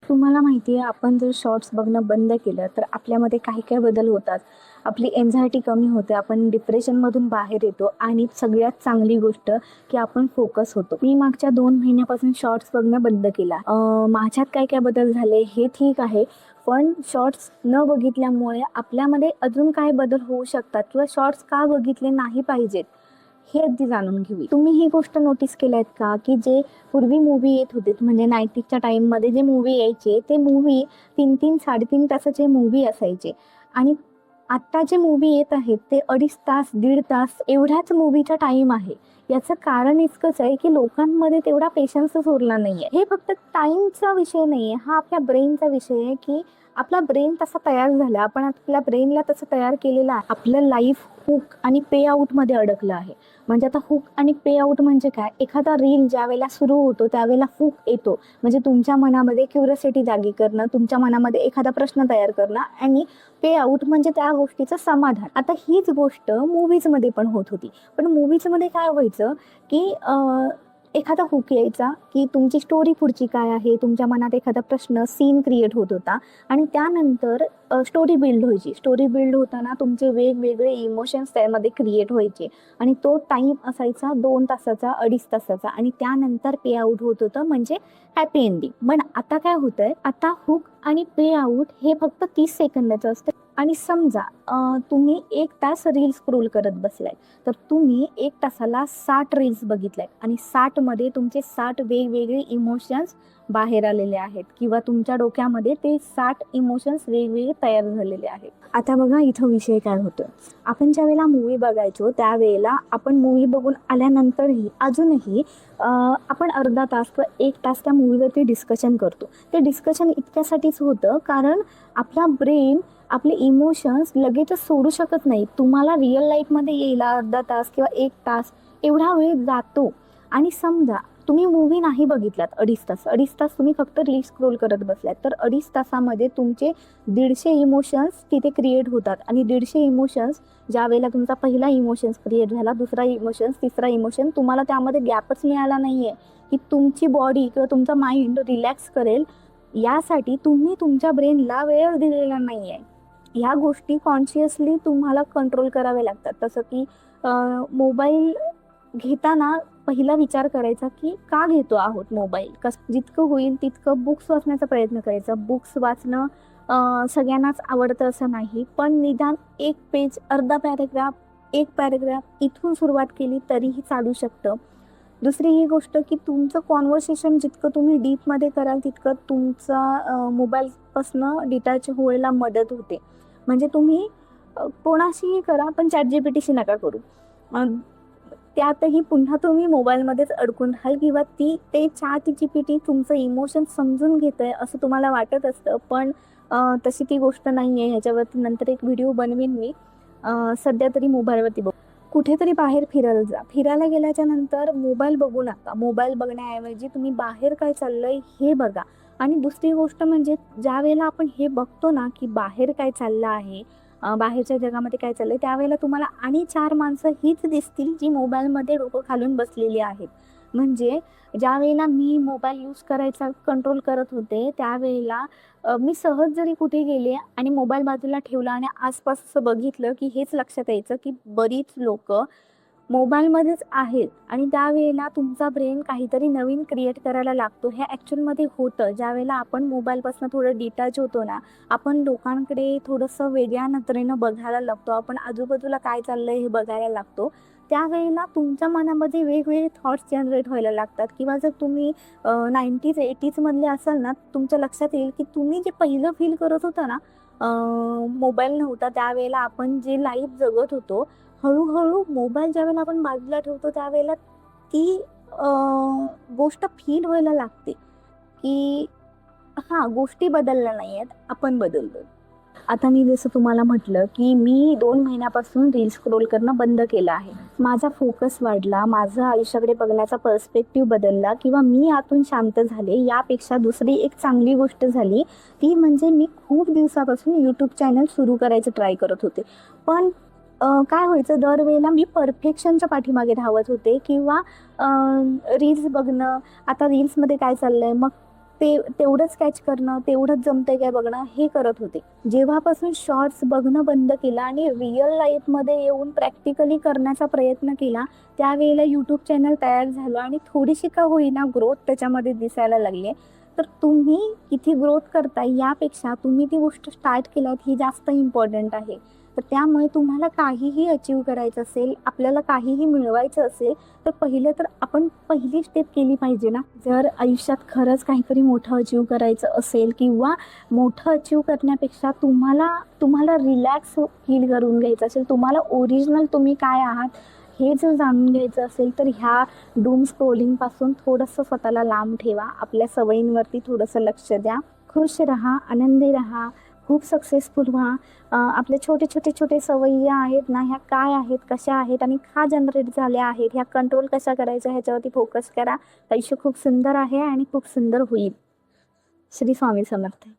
तुम्हाला माहिती आहे, आपण जर शॉर्ट्स बघणं बंद केलं तर आपल्यामध्ये काही काय बदल होतात. आपली एन्झायटी कमी होते, आपण डिप्रेशनमधून बाहेर येतो आणि सगळ्यात चांगली गोष्ट की आपण फोकस होतो. मी मागच्या 2 महिन्यापासून शॉर्ट्स बघणं बंद केला. माझ्यात काय काय बदल झाले हे ठीक आहे, पण शॉर्ट्स न बघितल्यामुळे आपल्यामध्ये अजून काय बदल होऊ शकतात किंवा शॉर्ट्स का बघितले नाही पाहिजेत हे अगदी जाणून घेऊ. तुम्ही ही गोष्ट नोटीस केल्यात का की जे पूर्वी मूवी येत होते, म्हणजे 90च्या टाईममध्ये जे मूवी यायचे ते मूवी 3-3 3.5 तासाचे मूवी असायचे आणि आत्ता जे मूवी येत आहेत ते 2.5 तास 1.5 तास एवढ्याच मूवीचा टाईम आहे. याचं कारण इतकंच आहे की लोकांमध्ये तेवढा पेशन्सच उरला नाही आहे. हे फक्त टाईमचा विषय नाही आहे, हा आपल्या ब्रेनचा विषय आहे की आपला ब्रेन तसा तयार झाला, आपण आपल्या ब्रेनला तसं तयार केलेलं आहे. आपलं लाईफ हुक आणि पे आउटमध्ये अडकलं आहे. म्हणजे आता हुक आणि पे आउट म्हणजे काय, एखादा रील ज्या वेळेला सुरू होतो त्यावेळेला हुक येतो, म्हणजे तुमच्या मनामध्ये क्युरिओसिटी जागी करणं, तुमच्या मनामध्ये एखादा प्रश्न तयार करणं, आणि पे आउट म्हणजे त्या गोष्टीचं समाधान. आता हीच गोष्ट मूवीजमध्ये पण होत होती, पण मूवीजमध्ये काय व्हायचं की एखादा हुक यायचा की तुमची स्टोरी पुढची काय आहे, तुमच्या मनात एखादा प्रश्न सीन क्रिएट होत होता आणि त्यानंतर स्टोरी बिल्ड व्हायची. स्टोरी बिल्ड होताना तुमचे वेगवेगळे इमोशन्स त्यामध्ये क्रिएट व्हायचे आणि तो टाईम असायचा 2 तासाचा 2.5 तासाचा आणि त्यानंतर पे आउट होत होतं, म्हणजे हॅपी एंडिंग. पण आता काय होतंय, आता हुक आणि पे आउट हे फक्त 30 सेकंदाचं असतं. आणि समजा तुम्ही 1 तास रील स्क्रोल करत बसलाय, तर तुम्ही 1 तासाला 60 रील्स बघितल्यात आणि 60मध्ये तुमचे 60 वेगवेगळे इमोशन्स बाहेर आलेले आहेत किंवा तुमच्या डोक्यामध्ये ते 60 इमोशन्स वेगवेगळे तयार झालेले आहेत. आता बघा इथं विषय काय होतो, आपण ज्या वेळेला मूवी बघायचो त्यावेळेला आपण मूवी बघून आल्यानंतरही अजूनही आपण अर्धा तास किंवा 1 तास त्या मूवीवरती डिस्कशन करतो. ते डिस्कशन इतक्यासाठीच होतं कारण आपला ब्रेन आपले इमोशन्स लगेचच सोडू शकत नाही. तुम्हाला रिअल लाईफमध्ये यायला अर्धा तास किंवा 1 तास एवढा वेळ जातो. आणि समजा तुम्ही मूवी नाही बघितलात 2.5 तास तुम्ही फक्त रील स्क्रोल करत बसलात, तर 2.5 तासामध्ये तुमचे 150 इमोशन्स तिथे क्रिएट होतात आणि 150 इमोशन्स ज्या वेळेला तुमचा पहिला इमोशन्स क्रिएट झाला, दुसरा इमोशन्स, तिसरा इमोशन, तुम्हाला त्यामध्ये गॅपच मिळाला नाही आहे की तुमची बॉडी किंवा तुमचा माइंड रिलॅक्स करेल. यासाठी तुम्ही तुमच्या ब्रेनला वेळ दिलेला नाही आहे. ह्या गोष्टी कॉन्शियसली तुम्हाला कंट्रोल करावे लागतात. तसं की मोबाईल घेताना पहिला विचार करायचा की का घेतो आहोत मोबाईल. जितकं होईल तितकं बुक्स वाचण्याचा प्रयत्न करायचा. बुक्स वाचणं सगळ्यांनाच आवडतं असं नाही, पण निदान 1 पेज, अर्धा पॅरेग्राफ, 1 पॅरेग्राफ इथून सुरुवात केली तरीही चालू शकतं. दुसरी ही गोष्ट की तुमचं कॉन्व्हर्सेशन जितकं तुम्ही डीपमध्ये कराल तितकं तुमचा मोबाईलपासनं डिटॅच व्हायला मदत होते. म्हणजे तुम्ही कोणाशीही करा, पण ChatGPTशी नका करू. त्यातही पुन्हा तुम्ही मोबाईलमध्येच अडकून राहाल किंवा ते ChatGPT तुमचं इमोशन समजून घेतंय असं तुम्हाला वाटत असतं, पण तशी ती गोष्ट नाही आहे. ह्याच्यावरती नंतर एक व्हिडिओ बनवीन मी. सध्या तरी मोबाईलवरती बघू. कुठेतरी बाहेर फिरायला जा. फिरायला गेल्याच्या नंतर मोबाईल बघू नका. मोबाईल बघण्याऐवजी तुम्ही बाहेर काय चाललंय हे बघा. आणि दुसरी गोष्ट म्हणजे ज्या वेळेला आपण हे बघतो ना की बाहेर काय चाललं आहे, बाहेरच्या जगामध्ये काय चाललंय, त्यावेळेला तुम्हाला आणि 4 माणसं हीच दिसतील जी मोबाईलमध्ये डोकं घालून बसलेली आहेत. म्हणजे ज्या वेळेला मी मोबाईल यूज करायचा कंट्रोल करत होते त्यावेळेला मी सहज जरी कुठे गेले आणि मोबाईल बाजूला ठेवला आणि आसपास असं बघितलं की हेच लक्षात यायचं की बरीच लोकं मोबाईलमध्येच आहेत आणि त्यावेळेला तुमचा ब्रेन काहीतरी नवीन क्रिएट करायला लागतो. हे ॲक्च्युअलमध्ये होतं ज्यावेळेला आपण मोबाईलपासून थोडं डिटॅच होतो ना, आपण लोकांकडे थोडंसं वेगळ्या नजरेनं बघायला लागतो, आपण आजूबाजूला काय चाललं आहे हे बघायला लागतो. त्यावेळेला तुमच्या मनामध्ये वेगवेगळे थॉट्स जनरेट व्हायला लागतात. किंवा जर तुम्ही 90s 80s मधले असाल ना, तुमच्या लक्षात येईल की तुम्ही जे पहिलं फील करत होता ना, मोबाईल नव्हता त्यावेळेला आपण जे लाईफ जगत होतो, हळूहळू मोबाईल ज्यावेळेला आपण बाजूला ठेवतो त्यावेळेला ती गोष्ट फील व्हायला लागते की हां, गोष्टी बदलल्या नाही आहेत, आपण बदललो. आता मी जसं तुम्हाला म्हटलं की मी 2 महिन्यापासून रील स्क्रोल करणं बंद केलं आहे. माझा फोकस वाढला, माझं आयुष्याकडे बघण्याचा पर्स्पेक्टिव्ह बदलला किंवा मी आतून शांत झाले. यापेक्षा दुसरी एक चांगली गोष्ट झाली ती म्हणजे मी खूप दिवसापासून यूट्यूब चॅनल सुरू करायचं ट्राय करत होते. पण काय व्हायचं, दरवेळेला मी परफेक्शनच्या पाठीमागे धावत होते किंवा रील्स बघणं. आता रील्समध्ये काय चाललंय, मग तेवढंच कॅच करणं, तेवढंच जमतंय काय बघणं हे करत होते. जेव्हापासून शॉर्ट्स बघणं बंद केलं आणि रिअल लाईफमध्ये येऊन प्रॅक्टिकली करण्याचा प्रयत्न केला, त्यावेळेला यूट्यूब चॅनल तयार झालं आणि थोडीशी का होईना ग्रोथ त्याच्यामध्ये दिसायला लागली. तर तुम्ही किती ग्रोथ करताय यापेक्षा तुम्ही ती गोष्ट स्टार्ट केलात ही जास्त इम्पॉर्टंट आहे. तर त्यामुळे तुम्हाला काहीही अचीव्ह करायचं असेल, आपल्याला काहीही मिळवायचं असेल, तर पहिलं तर आपण पहिली स्टेप केली पाहिजे ना. जर आयुष्यात खरंच काहीतरी मोठं अचीव्ह करायचं असेल किंवा मोठं अचीव्ह करण्यापेक्षा तुम्हाला रिलॅक्स फील करून घ्यायचं असेल, तुम्हाला ओरिजिनल तुम्ही काय आहात हे जर जाणून घ्यायचं असेल, तर ह्या डूम स्क्रोलिंगपासून थोडंसं स्वतःला लांब ठेवा. आपल्या सवयींवरती थोडंसं लक्ष द्या. खुश राहा, आनंदी राहा, खूप सक्सेसफुल व्हा. आपल्या छोटे सवयी आहेत ना, ह्या काय आहेत, कशा आहेत आणि का जनरेट झाल्या आहेत, ह्या कंट्रोल कशा करायच्या ह्याच्यावरती फोकस करा. आयुष्य खूप सुंदर आहे आणि खूप सुंदर होईल. श्री स्वामी समर्थ.